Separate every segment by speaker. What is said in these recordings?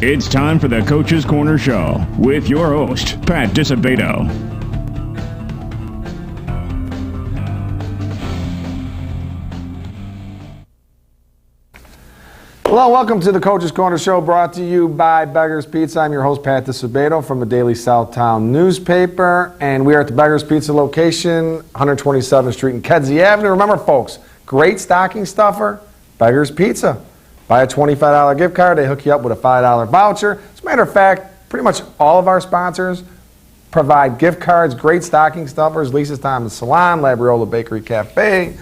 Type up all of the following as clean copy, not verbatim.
Speaker 1: It's time for the Coach's Corner Show with your host, Pat Disabato.
Speaker 2: Hello, welcome to the Coach's Corner Show, brought to you by Beggar's Pizza. I'm your host, Pat Disabato, from the Daily Southtown newspaper, and we are at the Beggar's Pizza location, 127th Street and Kedzie Avenue. Remember, folks, great stocking stuffer, Beggar's Pizza. Buy a $25 gift card, they hook you up with a $5 voucher. As a matter of fact, pretty much all of our sponsors provide gift cards, great stocking stuffers, Lisa's Thomas Salon, Labriola Bakery Cafe.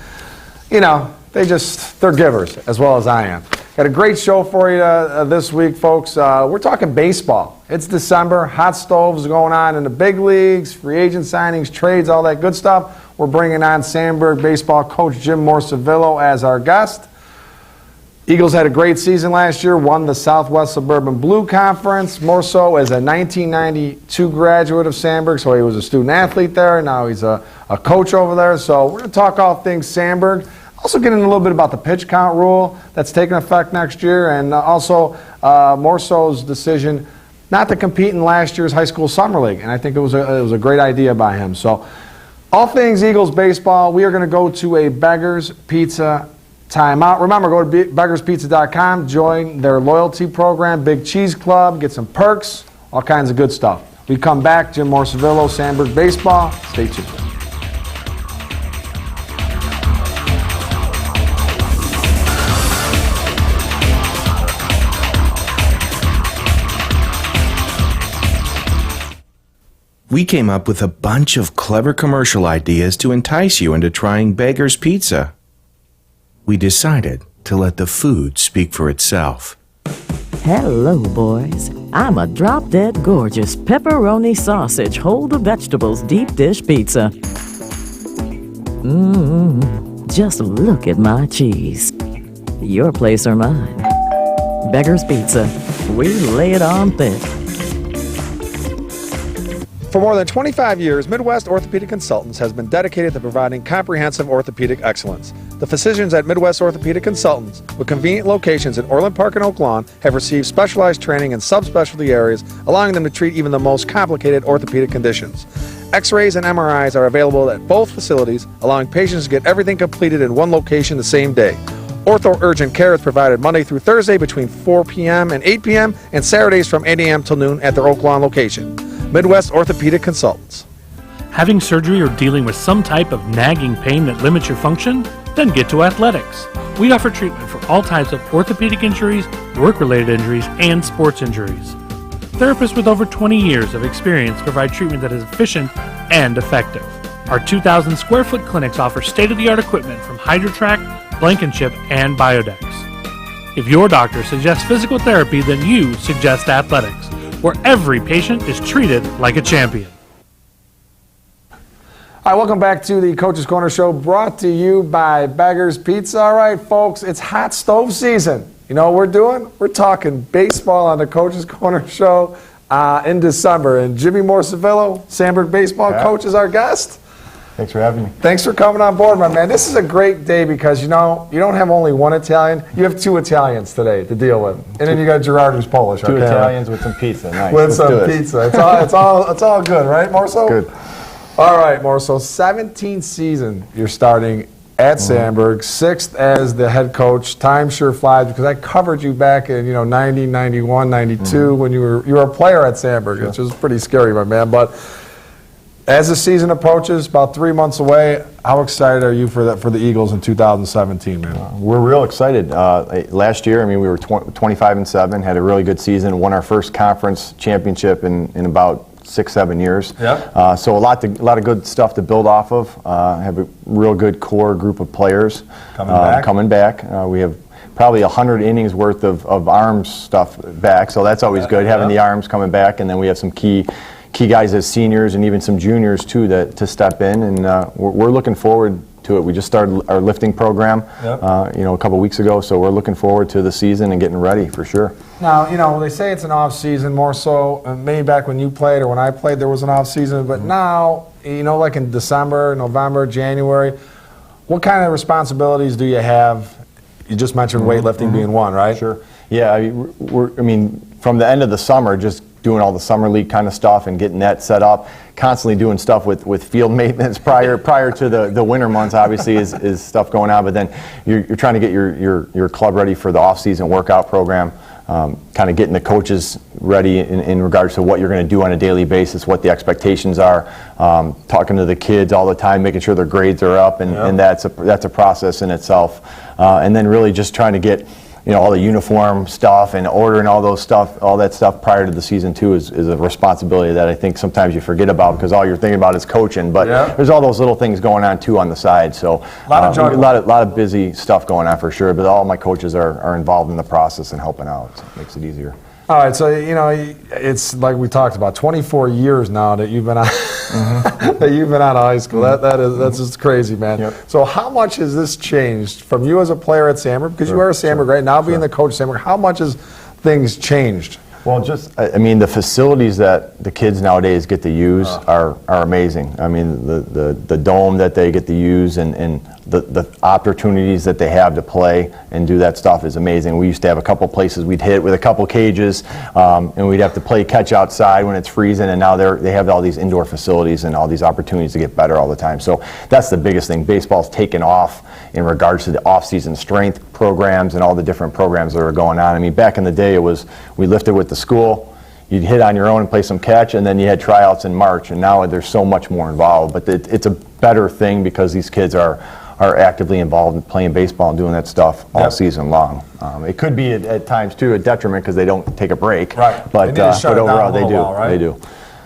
Speaker 2: You know, they're givers as well as I am. Got a great show for you this week, folks. We're talking baseball. It's December, hot stoves going on in the big leagues, free agent signings, trades, all that good stuff. We're bringing on Sandburg baseball coach Jim Morsevillo as our guest. Eagles had a great season last year, won the Southwest Suburban Blue Conference. More so as a 1992 graduate of Sandburg, so he was a student athlete there. Now he's a coach over there. So we're going to talk all things Sandburg. Also get in a little bit about the pitch count rule that's taking effect next year, and also Morso's decision not to compete in last year's high school summer league. And I think it was a great idea by him. So all things Eagles baseball, we are going to go to a Beggar's Pizza timeout. Remember, go to beggarspizza.com, join their loyalty program, Big Cheese Club, get some perks, all kinds of good stuff. We come back, Jim Morsevillo, Sandburg Baseball. Stay tuned.
Speaker 3: We came up with a bunch of clever commercial ideas to entice you into trying Beggar's Pizza. We decided to let the food speak for itself.
Speaker 4: Hello, boys. I'm a drop-dead gorgeous pepperoni sausage, hold the vegetables deep dish pizza. Just look at my cheese. Your place or mine. Beggar's Pizza. We lay it on thick.
Speaker 2: For more than 25 years, Midwest Orthopedic Consultants has been dedicated to providing comprehensive orthopedic excellence. The physicians at Midwest Orthopedic Consultants, with convenient locations in Orland Park and Oak Lawn, have received specialized training in subspecialty areas, allowing them to treat even the most complicated orthopedic conditions. X-rays and MRIs are available at both facilities, allowing patients to get everything completed in one location the same day. Ortho Urgent Care is provided Monday through Thursday between 4 p.m. and 8 p.m. and Saturdays from 8 a.m. till noon at their Oak Lawn location. Midwest Orthopedic Consultants.
Speaker 5: Having surgery or dealing with some type of nagging pain that limits your function? Then get to Athletics. We offer treatment for all types of orthopedic injuries, work-related injuries, and sports injuries. Therapists with over 20 years of experience provide treatment that is efficient and effective. Our 2,000 square foot clinics offer state-of-the-art equipment from HydroTrack, Blankenship, and Biodex. If your doctor suggests physical therapy, then you suggest Athletics, where every patient is treated like a champion.
Speaker 2: All right, welcome back to the Coach's Corner Show, brought to you by Beggar's Pizza. All right, folks, it's hot stove season. You know what we're doing? We're talking baseball on the Coach's Corner Show in December. And Jimmy Morsevillo, Sandburg baseball coach, is our guest.
Speaker 6: Thanks for having me.
Speaker 2: Thanks for coming on board, my man. This is a great day because, you know, you don't have only one Italian. You have two Italians today to deal with. And then you got Gerard, who's Polish.
Speaker 6: Two Italians with some pizza. Nice.
Speaker 2: With some pizza. It's all good, right, Morso?
Speaker 6: Good.
Speaker 2: All right, Morso. 17th season you're starting at Sandburg, 6th as the head coach. Time sure flies because I covered you back in 90, 91, 92 when you were a player at Sandburg, which was pretty scary, my man. But as the season approaches, about 3 months away, how excited are you for the Eagles in 2017, man?
Speaker 6: We're real excited. Last year, we were 25-7, had a really good season, won our first conference championship in about 6-7 years.
Speaker 2: Yeah.
Speaker 6: So a lot of good stuff to build off of. Have a real good core group of players coming back. We have probably 100 innings worth of arms stuff back, so that's always good, having the arms coming back, and then we have some key guys as seniors and even some juniors too to step in, and we're looking forward to it. We just started our lifting program a couple weeks ago, so we're looking forward to the season and getting ready for sure.
Speaker 2: Now, they say it's an off season more so, maybe back when you played or when I played there was an off season, but now, like in December, November, January, what kind of responsibilities do you have you just mentioned weightlifting being one, right?
Speaker 6: Sure. Yeah, I mean, from the end of the summer, just doing all the summer league kind of stuff and getting that set up, constantly doing stuff with field maintenance prior to the winter months, obviously, is stuff going on. But then you're trying to get your club ready for the off-season workout program. Kind of getting the coaches ready in regards to what you're going to do on a daily basis, what the expectations are, talking to the kids all the time, making sure their grades are up, and that's a process in itself. And then really just trying to get all the uniform stuff and ordering all that stuff prior to the season too is a responsibility that I think sometimes you forget about because all you're thinking about is coaching. But there's all those little things going on too on the side. So a lot of busy stuff going on for sure. But all my coaches are involved in the process and helping out. So it makes it easier.
Speaker 2: All right, so it's like we talked about, 24 years now that you've been out that you've been out of high school. That's just crazy, man.
Speaker 6: Yep.
Speaker 2: So how much has this changed from you as a player at Sandburg, because you are a Sandburg right now, being the coach at Sandburg? How much has things changed?
Speaker 6: Well, the facilities that the kids nowadays get to use are amazing. I mean, the dome that they get to use and the opportunities that they have to play and do that stuff is amazing. We used to have a couple places we'd hit with a couple cages, and we'd have to play catch outside when it's freezing, and now they have all these indoor facilities and all these opportunities to get better all the time. So that's the biggest thing. Baseball's taken off in regards to the off-season strength programs and all the different programs that are going on. I mean, back in the day, we lifted with the school, you'd hit on your own and play some catch, and then you had tryouts in March, and now there's so much more involved. But it's a better thing because these kids are actively involved in playing baseball and doing that stuff all season long. It could be at times too a detriment because they don't take a break.
Speaker 2: Right.
Speaker 6: But overall they do.
Speaker 2: Right?
Speaker 6: They do.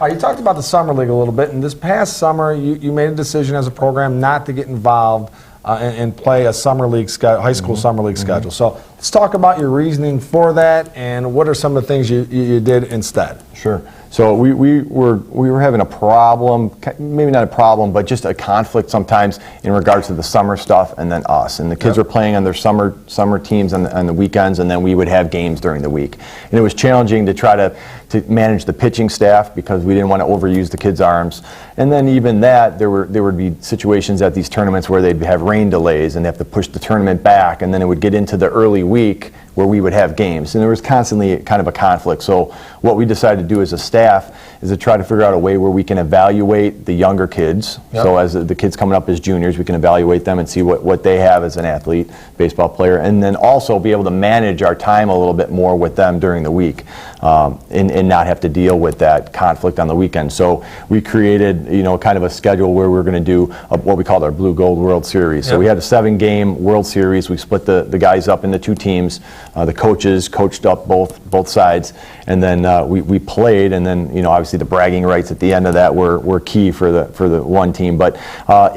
Speaker 2: You talked about the summer league a little bit, and this past summer you made a decision as a program not to get involved and play a summer league high school summer league schedule. So let's talk about your reasoning for that, and what are some of the things you did instead.
Speaker 6: Sure. So we were having a problem, maybe not a problem, but just a conflict sometimes in regards to the summer stuff and then us. And the kids were playing on their summer teams on the weekends, and then we would have games during the week. And it was challenging to try to manage the pitching staff because we didn't want to overuse the kids' arms. And then even that, there would be situations at these tournaments where they'd have rain delays and they have to push the tournament back, and then it would get into the early week where we would have games. And there was constantly kind of a conflict. So what we decided to do as a staff is to try to figure out a way where we can evaluate the younger kids. Yep. So as the kids coming up as juniors, we can evaluate them and see what they have as an athlete, baseball player, and then also be able to manage our time a little bit more with them during the week, and not have to deal with that conflict on the weekend. So we created, kind of a schedule where we're going to do what we called our Blue Gold World Series. So we had a 7-game World Series. We split the guys up into 2 teams. The coaches coached up both sides, and then we played, and then obviously the bragging rights at the end of that were key for the one team. But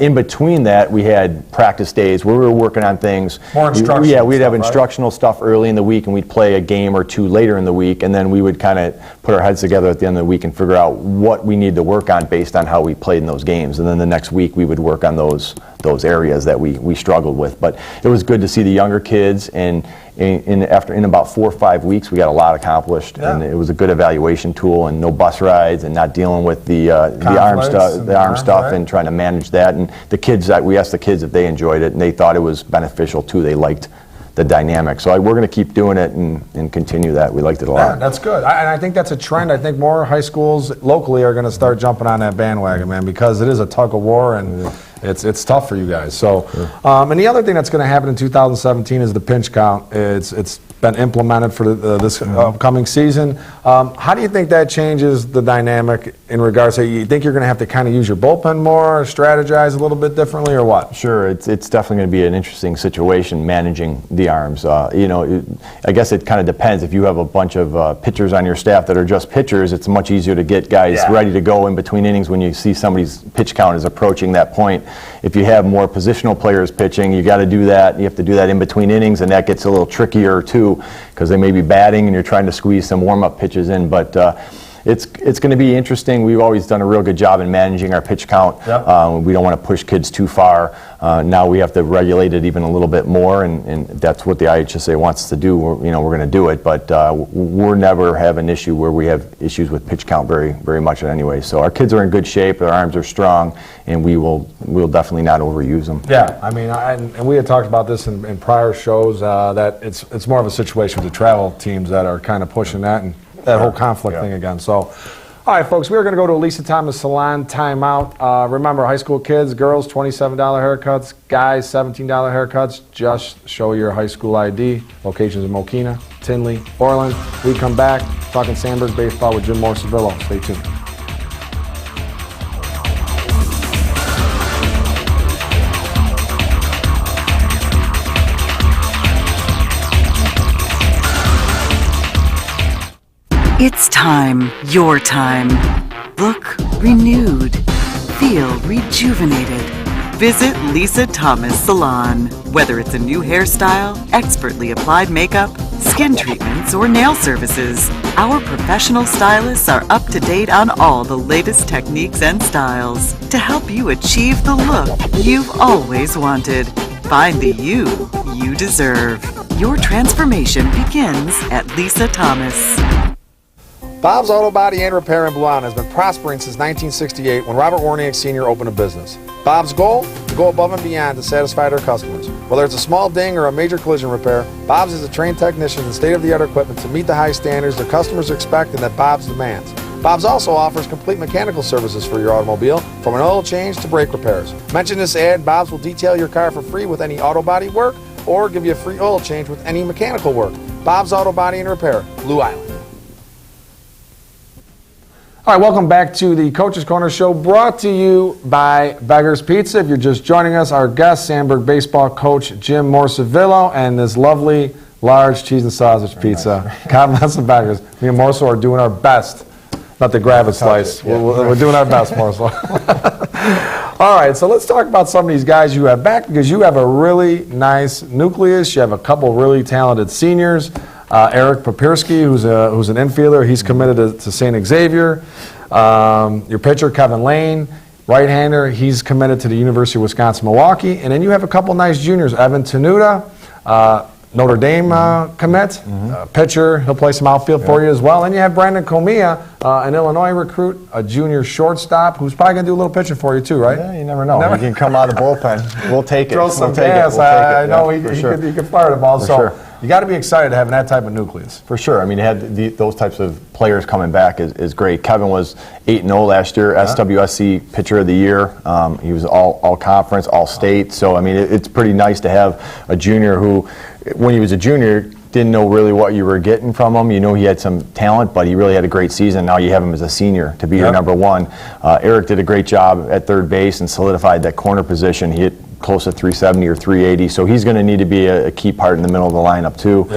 Speaker 6: in between that, we had practice days where we were working on things.
Speaker 2: More instructional.
Speaker 6: Yeah, we'd have
Speaker 2: stuff,
Speaker 6: instructional stuff early in the week, and we'd play a game or 2 later in the week, and then we would kind of put our heads together at the end of the week and figure out what we need to work on based on how we played in those games. And then the next week we would work on those areas that we struggled with. But it was good to see the younger kids, and in about 4 or 5 weeks we got a lot accomplished, and it was a good evaluation tool, and no bus rides and not dealing with the arm stuff
Speaker 2: right.
Speaker 6: And trying to manage that. And the kids, we asked the kids if they enjoyed it, and they thought it was beneficial too. They liked the dynamic. So we're going to keep doing it and continue that. We liked it a lot.
Speaker 2: Yeah, that's good. And I think that's a trend. I think more high schools locally are going to start jumping on that bandwagon, man, because it is a tug of war, and it's tough for you guys. So, and the other thing that's going to happen in 2017 is the pinch count. It's been implemented for this upcoming season. How do you think that changes the dynamic in regards to, you think you're going to have to kind of use your bullpen more, strategize a little bit differently, or what?
Speaker 6: Sure, it's definitely going to be an interesting situation managing the arms. I guess it kind of depends. If you have a bunch of pitchers on your staff that are just pitchers, it's much easier to get guys ready to go in between innings when you see somebody's pitch count is approaching that point. If you have more positional players pitching, you got to do that. You have to do that in between innings, and that gets a little trickier too, because they may be batting and you're trying to squeeze some warm-up pitches in. But it's going to be interesting. We've always done a real good job in managing our pitch count.
Speaker 2: Yep.
Speaker 6: We don't want to push kids too far. Now we have to regulate it even a little bit more, and that's what the IHSA wants us to do. We're going to do it, but we'll never have an issue where we have issues with pitch count very much anyway. So our kids are in good shape, their arms are strong, and we'll definitely not overuse them.
Speaker 2: Yeah, I mean, and we had talked about this in prior shows, that it's more of a situation with the travel teams that are kind of pushing that and that whole conflict thing again. So, all right, folks, we are going to go to a Lisa Thomas Salon timeout. Remember, high school kids, girls, $27 haircuts, guys, $17 haircuts. Just show your high school ID. Locations in Mokina, Tinley, Orland. We come back, talking Sandburg baseball with Jim Morsevillo. Stay tuned.
Speaker 7: It's time, your time. Look renewed. Feel rejuvenated. Visit Lisa Thomas Salon. Whether it's a new hairstyle, expertly applied makeup, skin treatments, or nail services, our professional stylists are up to date on all the latest techniques and styles to help you achieve the look you've always wanted. Find the you deserve. Your transformation begins at Lisa Thomas.
Speaker 2: Bob's Auto Body and Repair in Blue Island has been prospering since 1968 when Robert Warniak Sr. opened a business. Bob's goal? To go above and beyond to satisfy their customers. Whether it's a small ding or a major collision repair, Bob's has a trained technician and state-of-the-art equipment to meet the high standards their customers expect and that Bob's demands. Bob's also offers complete mechanical services for your automobile, from an oil change to brake repairs. Mention this ad, Bob's will detail your car for free with any auto body work or give you a free oil change with any mechanical work. Bob's Auto Body and Repair, Blue Island. All right, welcome back to the Coach's Corner Show, brought to you by Beggar's Pizza. If you're just joining us, our guest, Sandburg baseball coach Jim Morsevillo, and this lovely, large cheese and sausage pizza. God bless the Beggars. Me and Morso are doing our best not to grab a slice. We're doing our best, Morso. All right, so let's talk about some of these guys you have back, because you have a really nice nucleus. You have a couple really talented seniors. Eric Papirski, who's an infielder, he's committed to St. Xavier. Your pitcher, Kevin Lane, right-hander, he's committed to the University of Wisconsin-Milwaukee. And then you have a couple nice juniors, Evan Tenuta, Notre Dame commit, pitcher, he'll play some outfield for you as well. And you have Brandon Comia, an Illinois recruit, a junior shortstop, who's probably going to do a little pitching for you too, right?
Speaker 6: Yeah, you never know. He can come out of the bullpen. We'll take it.
Speaker 2: Throw some
Speaker 6: we'll take
Speaker 2: gas.
Speaker 6: It. We'll take
Speaker 2: I know he can fire the ball. You got to be excited to having that type of nucleus.
Speaker 6: For sure. I mean, to have those types of players coming back is great. Kevin was 8-0 last year, SWSC Pitcher of the Year. He was all conference, all state. So, I mean, it's pretty nice to have a junior who, when he was a junior, didn't know really what you were getting from him. You know he had some talent, but he really had a great season. Now you have him as a senior to be your number one. Eric did a great job at third base and solidified that corner position. He hit close to 370 or 380, so he's going to need to be a key part in the middle of the lineup too.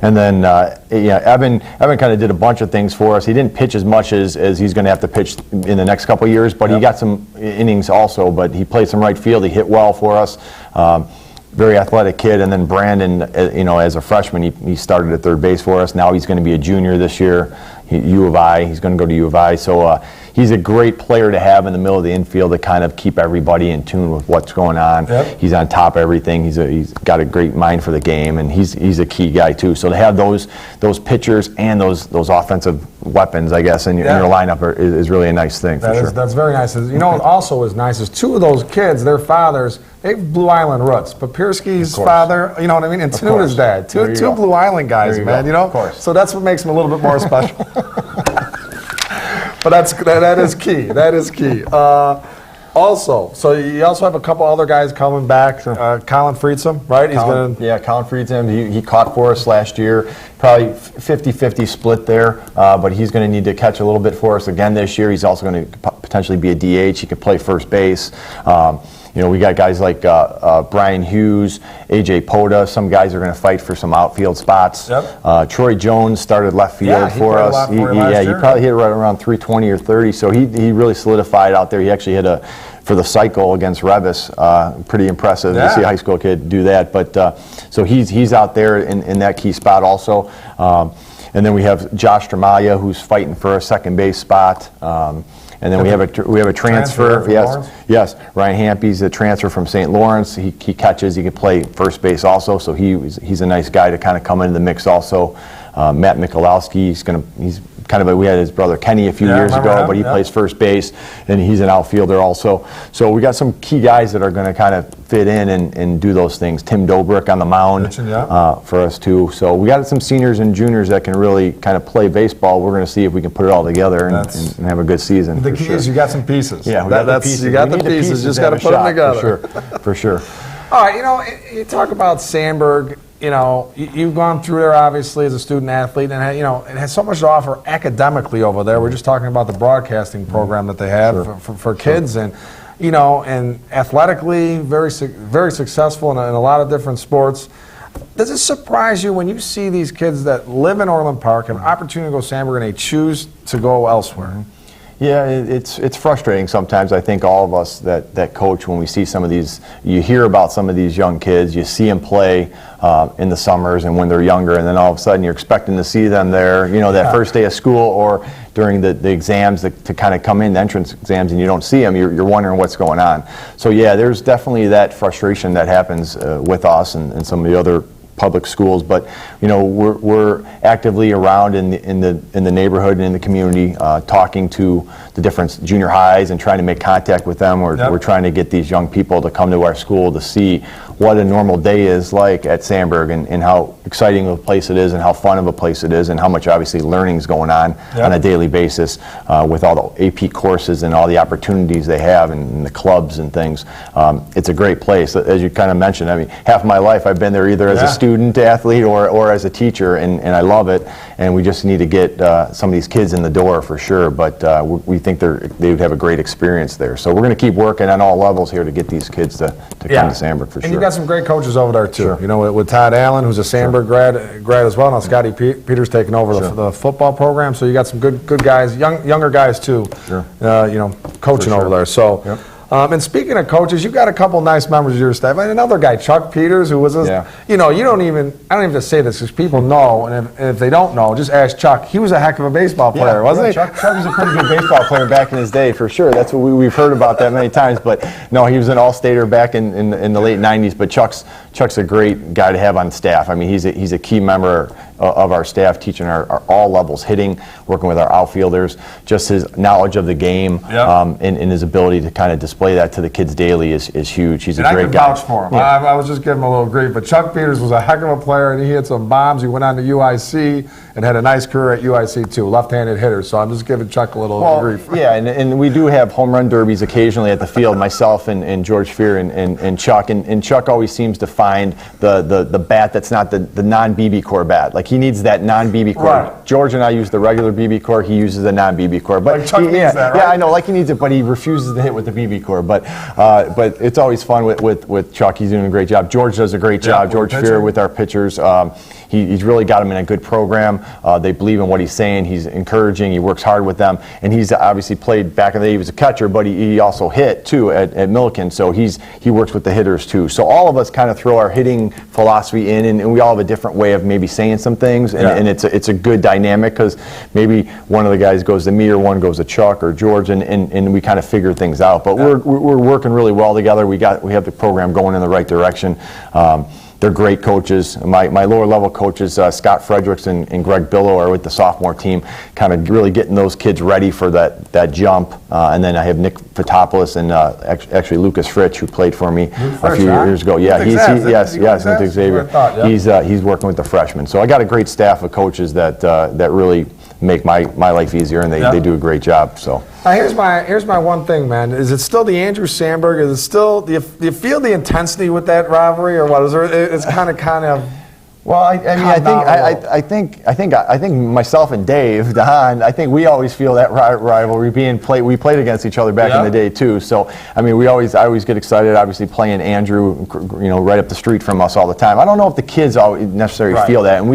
Speaker 6: And then Evan kind of did a bunch of things for us. He didn't pitch as much as he's going to have to pitch in the next couple of years, but he got some innings also. But he played some right field. He hit well for us. Very athletic kid. And then Brandon, as a freshman, he started at third base for us. Now he's going to be a junior this year. U of I. He's going to go to U of I. So he's a great player to have in the middle of the infield to kind of keep everybody in tune with what's going on. He's on top of everything. He's got a great mind for the game, and he's a key guy too. So to have those pitchers and those offensive weapons, I guess, in your lineup is really a nice thing.
Speaker 2: That's very nice. You know what also is nice is two of those kids, their fathers, they have Blue Island roots. Papirski's father, you know what I mean, and Tenuta's dad. Two Blue Island guys, man. You know,
Speaker 6: of course.
Speaker 2: So that's what makes them a little bit more special. But that is key. That is key. Also, so you also have a couple other guys coming back. Colin Friedsom, right?
Speaker 6: Colin Friedsom, he caught for us last year. Probably 50-50 split there, but he's going to need to catch a little bit for us again this year. He's also going to potentially be a DH. He could play first base. We got guys like Brian Hughes, AJ Poda. Some guys are going to fight for some outfield spots. Troy Jones started left field for us. He probably hit right around 320 or 30. So he really solidified out there. He actually hit for the cycle against Revis. Pretty impressive to see a high school kid do that. But so he's out there in that key spot also. And then we have Josh Dramalia, who's fighting for a second base spot. And then we have a transfer. Yes. Ryan Hampy's a transfer from St. Lawrence. He catches. He can play first base also. So he's a nice guy to kind of come into the mix also. Matt Michalowski. He's kind of we had his brother Kenny a few years ago, but he plays first base, and he's an outfielder also. So we got some key guys that are going to kind of fit in and do those things. Tim Dobrik on the mound for us too. So we got some seniors and juniors that can really kind of play baseball. We're going to see if we can put it all together and have a good season.
Speaker 2: The key is you got some pieces.
Speaker 6: Yeah, we got the pieces.
Speaker 2: You got the pieces. Just got to put them together.
Speaker 6: For sure.
Speaker 2: All right, you talk about Sandburg. You've gone through there obviously as a student athlete, and it has so much to offer academically over there. We're just talking about the broadcasting program that they have for kids, and and athletically very successful in a lot of different sports. Does it surprise you when you see these kids that live in Orland Park, have an opportunity to go to Sandburg, and they choose to go elsewhere?
Speaker 6: Yeah, it's frustrating sometimes. I think all of us that coach, when we see some of these, you hear about some of these young kids, you see them play in the summers and when they're younger, and then all of a sudden you're expecting to see them there, that first day of school or during the exams to kind of come in, the entrance exams, and you don't see them. You're wondering what's going on. So yeah, there's definitely that frustration that happens with us and some of the other public schools, but we're actively around in the neighborhood and in the community, talking to the different junior highs and trying to make contact with them. We're trying to get these young people to come to our school to see what a normal day is like at Sandburg and how exciting of a place it is and how fun of a place it is and how much obviously learning is going on a daily basis with all the AP courses and all the opportunities they have and the clubs and things. It's a great place. As you kind of mentioned, I mean, half of my life I've been there either as a student athlete or as a teacher, and I love it, and we just need to get some of these kids in the door for sure, but we think they would have a great experience there. So we're going to keep working on all levels here to get these kids to come to Sandburg for sure.
Speaker 2: And you got some great coaches over there too. With Todd Allen, who's a Sandburg grad as well. Now Scotty Peters taking over the football program. So you got some good guys, younger guys too. Coaching over there. So. And speaking of coaches, you've got a couple nice members of your staff. And another guy, Chuck Peters, who was I don't even have to say this because people know, and if they don't know, just ask Chuck. He was a heck of a baseball player, wasn't he?
Speaker 6: Chuck was a pretty good baseball player back in his day, for sure. That's what we've heard about that many times. But no, he was an all-stater back in the late 90s. But Chuck's a great guy to have on staff. I mean, he's a key member of our staff, teaching our all levels, hitting, working with our outfielders. Just his knowledge of the game and his ability to kind of display that to the kids daily is huge. He's a great guy.
Speaker 2: I can vouch for him. I was just giving him a little grief, but Chuck Peters was a heck of a player, and he hit some bombs. He went on to UIC and had a nice career at UIC too, left-handed hitter. So I'm just giving Chuck a little grief.
Speaker 6: Yeah, and we do have home run derbies occasionally at the field. Myself and George Fear and Chuck, and Chuck always seems to find the bat that's not the non-BB core bat. Like he needs that non-BB core. Right. George and I use the regular BB core. He uses the non-BB core. But
Speaker 2: Chuck needs that, right?
Speaker 6: Yeah, I know. Like he needs it, but he refuses to hit with the BB core. But it's always fun with Chuck. He's doing a great job. George does a great job. George Fear with our pitchers. He's really got him in a good program. They believe in what he's saying. He's encouraging. He works hard with them. And he's obviously played back in the day. He was a catcher, but he also hit too at Milliken. So he works with the hitters too. So all of us kind of throw our hitting philosophy in, and we all have a different way of maybe saying some things. And it's a good dynamic because maybe one of the guys goes to me or one goes to Chuck or George, and we kind of figure things out. But we're working really well together. We have the program going in the right direction. They're great coaches. My lower level coaches, Scott Fredericks and Greg Billow, are with the sophomore team, kind of really getting those kids ready for that jump. And then I have Nick Fotopoulos and actually Lucas Fritsch, who played for me a few years ago. Yeah, Nick Xavier. He's working with the freshmen. So I got a great staff of coaches that really make my life easier, and they do a great job. So
Speaker 2: here's my one thing, man. Is it still the Andrew Sandberg? Is it still? Do you feel the intensity with that rivalry, or what? Is there? It's kind of.
Speaker 6: Well, I think myself and Dave Don, I think we always feel that rivalry being played. We played against each other back in the day too. So I mean, I always get excited. Obviously, playing Andrew, right up the street from us all the time. I don't know if the kids always necessarily feel that, and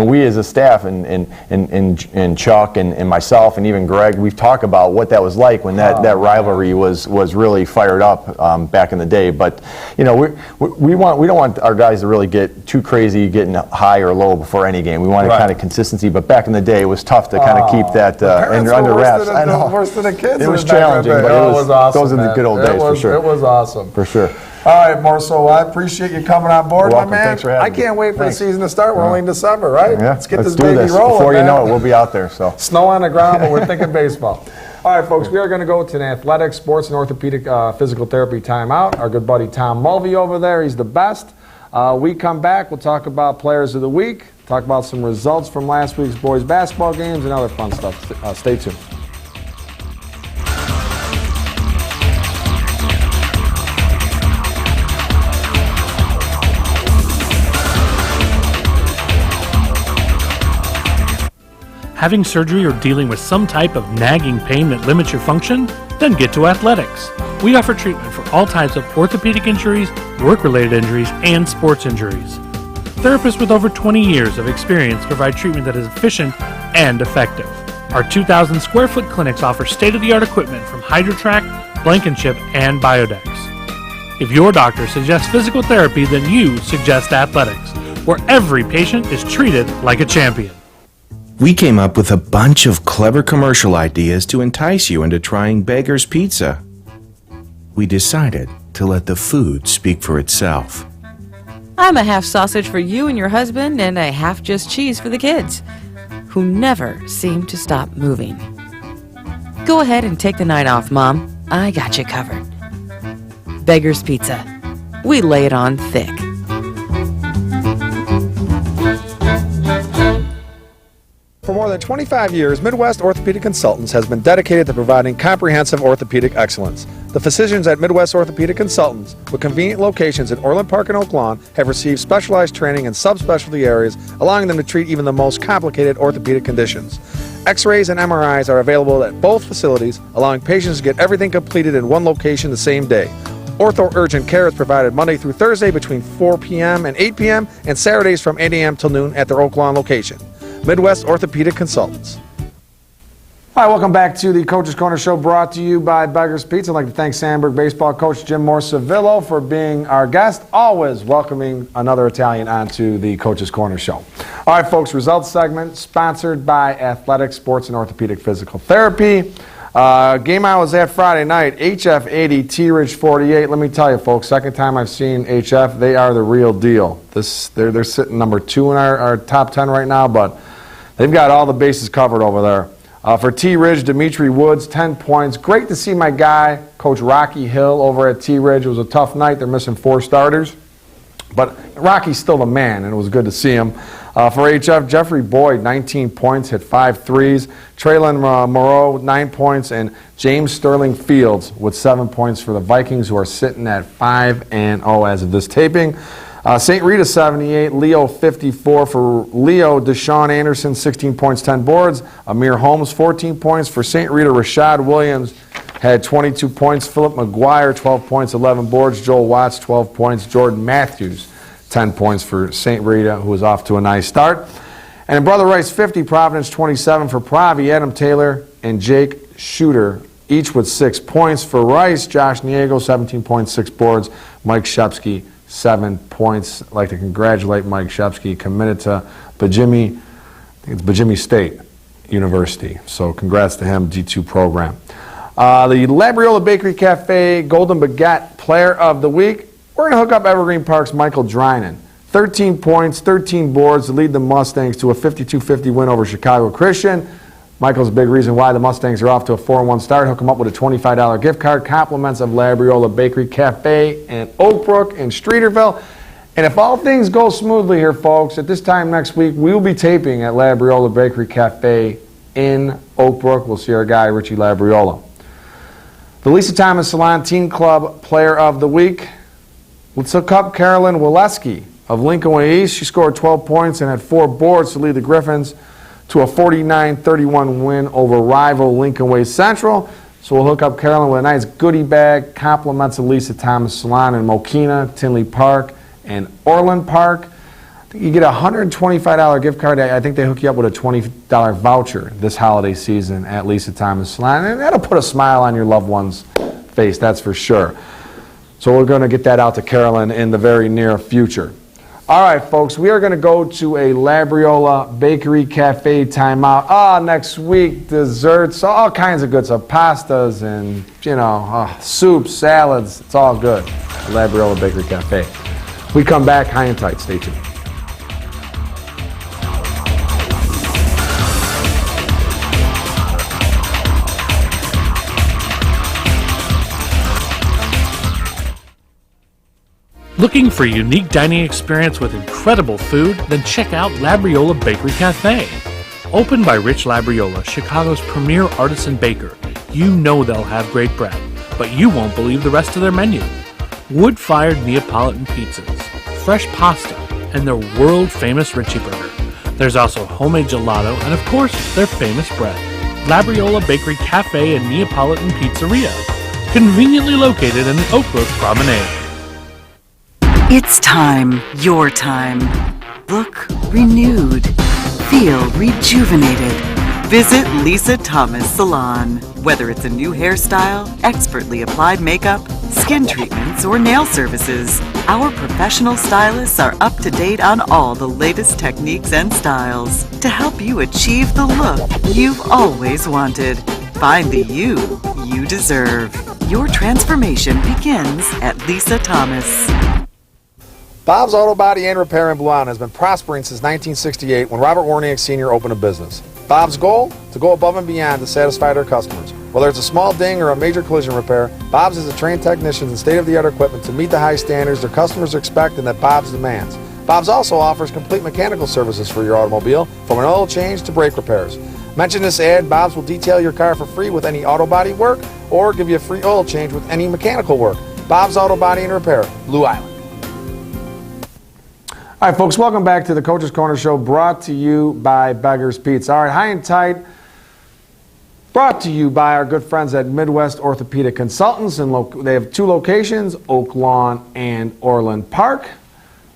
Speaker 6: we as a staff and Chuck and myself and even Greg, we've talked about what that was like when that rivalry was really fired up back in the day. But we don't want our guys to really get too crazy, getting hitting high or low before any game. We wanted
Speaker 2: Right.
Speaker 6: kind of consistency, but back in the day, it was tough to kind of keep that under wraps.
Speaker 2: I know. Worse than the kids.
Speaker 6: It was
Speaker 2: back in the
Speaker 6: challenging,
Speaker 2: day.
Speaker 6: but
Speaker 2: Oh,
Speaker 6: it was
Speaker 2: awesome,
Speaker 6: those are the
Speaker 2: man.
Speaker 6: good old days for sure.
Speaker 2: It was awesome.
Speaker 6: For sure.
Speaker 2: All right, Morso, I appreciate you coming on board,
Speaker 6: You're
Speaker 2: my
Speaker 6: welcome.
Speaker 2: man.
Speaker 6: Thanks for having
Speaker 2: I can't
Speaker 6: me.
Speaker 2: wait for
Speaker 6: Thanks.
Speaker 2: the season to start. We're only in December, right?
Speaker 6: Yeah,
Speaker 2: Let's get
Speaker 6: let's
Speaker 2: this
Speaker 6: do
Speaker 2: baby
Speaker 6: this.
Speaker 2: rolling,
Speaker 6: Before you
Speaker 2: man.
Speaker 6: know it, we'll be out there. So.
Speaker 2: Snow on the ground, but we're thinking baseball. All right, folks, we are going to go to an athletics, sports, and orthopedic physical therapy timeout. Our good buddy Tom Mulvey over there, he's the best. We come back, we'll talk about players of the week, talk about some results from last week's boys basketball games, and other fun stuff. Stay tuned.
Speaker 5: Having surgery or dealing with some type of nagging pain that limits your function? Then get to Athletics. We offer treatment for all types of orthopedic injuries, work-related injuries, and sports injuries. Therapists with over 20 years of experience provide treatment that is efficient and effective. Our 2,000 square foot clinics offer state-of-the-art equipment from HydroTrack, Blankenship, and Biodex. If your doctor suggests physical therapy, then you suggest Athletics, where every patient is treated like a champion.
Speaker 3: We came up with a bunch of clever commercial ideas to entice you into trying Beggar's Pizza. We decided to let the food speak for itself.
Speaker 8: I'm a half sausage for you and your husband and a half just cheese for the kids, who never seem to stop moving. Go ahead and take the night off, Mom. I got you covered. Beggar's Pizza. We lay it on thick.
Speaker 2: For more than 25 years, Midwest Orthopedic Consultants has been dedicated to providing comprehensive orthopedic excellence. The physicians at Midwest Orthopedic Consultants, with convenient locations in Orland Park and Oak Lawn, have received specialized training in subspecialty areas, allowing them to treat even the most complicated orthopedic conditions. X-rays and MRIs are available at both facilities, allowing patients to get everything completed in one location the same day. Ortho Urgent Care is provided Monday through Thursday between 4 p.m. and 8 p.m. and Saturdays from 8 a.m. till noon at their Oak Lawn location. Midwest Orthopedic Consultants. Hi, welcome back to the Coach's Corner Show, brought to you by Beggar's Pizza. I'd like to thank Sandburg baseball coach Jim Morsevillo for being our guest, always welcoming another Italian onto the Coach's Corner Show. All right, folks, results segment sponsored by Athletics, Sports, and Orthopedic Physical Therapy. Game I was at Friday night, HF 80, T-Ridge 48. Let me tell you, folks, second time I've seen HF, they are the real deal. They're sitting number 2 in our top 10 right now, but they've got all the bases covered over there. For T-Ridge, Dimitri Woods, 10 points. Great to see my guy, Coach Rocky Hill, over at T-Ridge. It was a tough night. They're missing 4 starters. But Rocky's still the man, and it was good to see him. For HF, Jeffrey Boyd, 19 points, hit 5 threes. Traylon Moreau, 9 points. And James Sterling Fields with 7 points for the Vikings, who are sitting at 5-0 as of this taping. St. Rita 78, Leo 54. For Leo, Deshaun Anderson 16 points, 10 boards. Amir Holmes 14 points. For St. Rita, Rashad Williams had 22 points. Philip McGuire 12 points, 11 boards. Joel Watts 12 points. Jordan Matthews 10 points for St. Rita, who is off to a nice start. And in Brother Rice 50, Providence 27. For Pravi, Adam Taylor and Jake Shooter, each with 6 points. For Rice, Josh Niego 17 points, 6 boards. Mike Shepsky 7 points. I'd like to congratulate Mike Shepsky, committed to Bajimi State University. So congrats to him, D2 program. The Labriola Bakery Cafe Golden Baguette Player of the Week. We're going to hook up Evergreen Park's Michael Drynan. 13 points, 13 boards to lead the Mustangs to a 52-50 win over Chicago Christian. Michael's a big reason why the Mustangs are off to a 4-1 start. Hook him up with a $25 gift card. Compliments of Labriola Bakery Cafe in Oakbrook and Streeterville. And if all things go smoothly here, folks, at this time next week, we will be taping at Labriola Bakery Cafe in Oakbrook. We'll see our guy, Richie Labriola. The Lisa Thomas Salon Teen Club Player of the Week. Let's hook up Carolyn Waleski of Lincoln Way East. She scored 12 points and had 4 boards to lead the Griffins to a 49-31 win over rival Lincoln Way Central. So we'll hook up Carolyn with a nice goodie bag, compliments of Lisa Thomas Salon in Mokina, Tinley Park, and Orland Park. You get a $125 gift card. I think they hook you up with a $20 voucher this holiday season at Lisa Thomas Salon, and that'll put a smile on your loved one's face, that's for sure. So we're going to get that out to Carolyn in the very near future. All right, folks, we are going to go to a Labriola Bakery Cafe timeout. Next week, desserts, all kinds of good stuff, pastas and, soups, salads. It's all good. Labriola Bakery Cafe. We come back high and tight. Stay tuned.
Speaker 5: Looking for a unique dining experience with incredible food? Then check out Labriola Bakery Cafe. Opened by Rich Labriola, Chicago's premier artisan baker, you know they'll have great bread, but you won't believe the rest of their menu. Wood-fired Neapolitan pizzas, fresh pasta, and their world-famous Richie Burger. There's also homemade gelato and, of course, their famous bread. Labriola Bakery Cafe and Neapolitan Pizzeria, conveniently located in the Oak Brook Promenade.
Speaker 7: It's time, your time. Look renewed. Feel rejuvenated. Visit Lisa Thomas Salon. Whether it's a new hairstyle, expertly applied makeup, skin treatments, or nail services, our professional stylists are up to date on all the latest techniques and styles to help you achieve the look you've always wanted. Find the you deserve. Your transformation begins at Lisa Thomas.
Speaker 2: Bob's Auto Body and Repair in Blue Island has been prospering since 1968 when Robert Warniak Sr. opened a business. Bob's goal? To go above and beyond to satisfy their customers. Whether it's a small ding or a major collision repair, Bob's has trained technicians and state-of-the-art equipment to meet the high standards their customers expect and that Bob's demands. Bob's also offers complete mechanical services for your automobile, from an oil change to brake repairs. Mention this ad, Bob's will detail your car for free with any auto body work or give you a free oil change with any mechanical work. Bob's Auto Body and Repair, Blue Island. All right, folks, welcome back to the Coach's Corner Show, brought to you by Beggar's Pizza. All right, high and tight, brought to you by our good friends at Midwest Orthopedic Consultants. And they have two locations, Oak Lawn and Orland Park.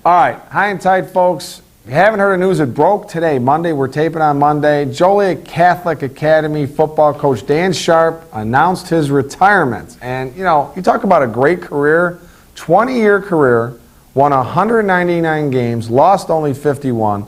Speaker 2: All right, high and tight, folks. If you haven't heard the news, it broke today, Monday. We're taping on Monday. Joliet Catholic Academy football coach Dan Sharp announced his retirement. And, you talk about a great career, 20-year career, won 199 games, lost only 51,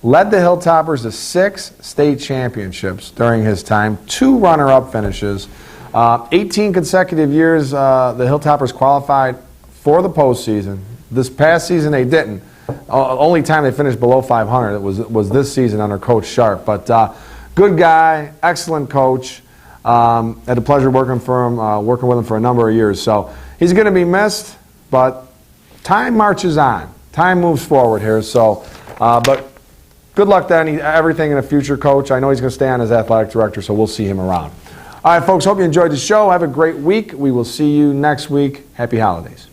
Speaker 2: led the Hilltoppers to 6 state championships during his time, 2 runner-up finishes, 18 consecutive years the Hilltoppers qualified for the postseason. This past season they didn't. Only time they finished below 500 was this season under Coach Sharp. But good guy, excellent coach. Had the pleasure working with him for a number of years. So he's going to be missed, but time marches on. Time moves forward here. So, but good luck to everything in the future, Coach. I know he's going to stay on as athletic director, so we'll see him around. All right, folks, hope you enjoyed the show. Have a great week. We will see you next week. Happy holidays.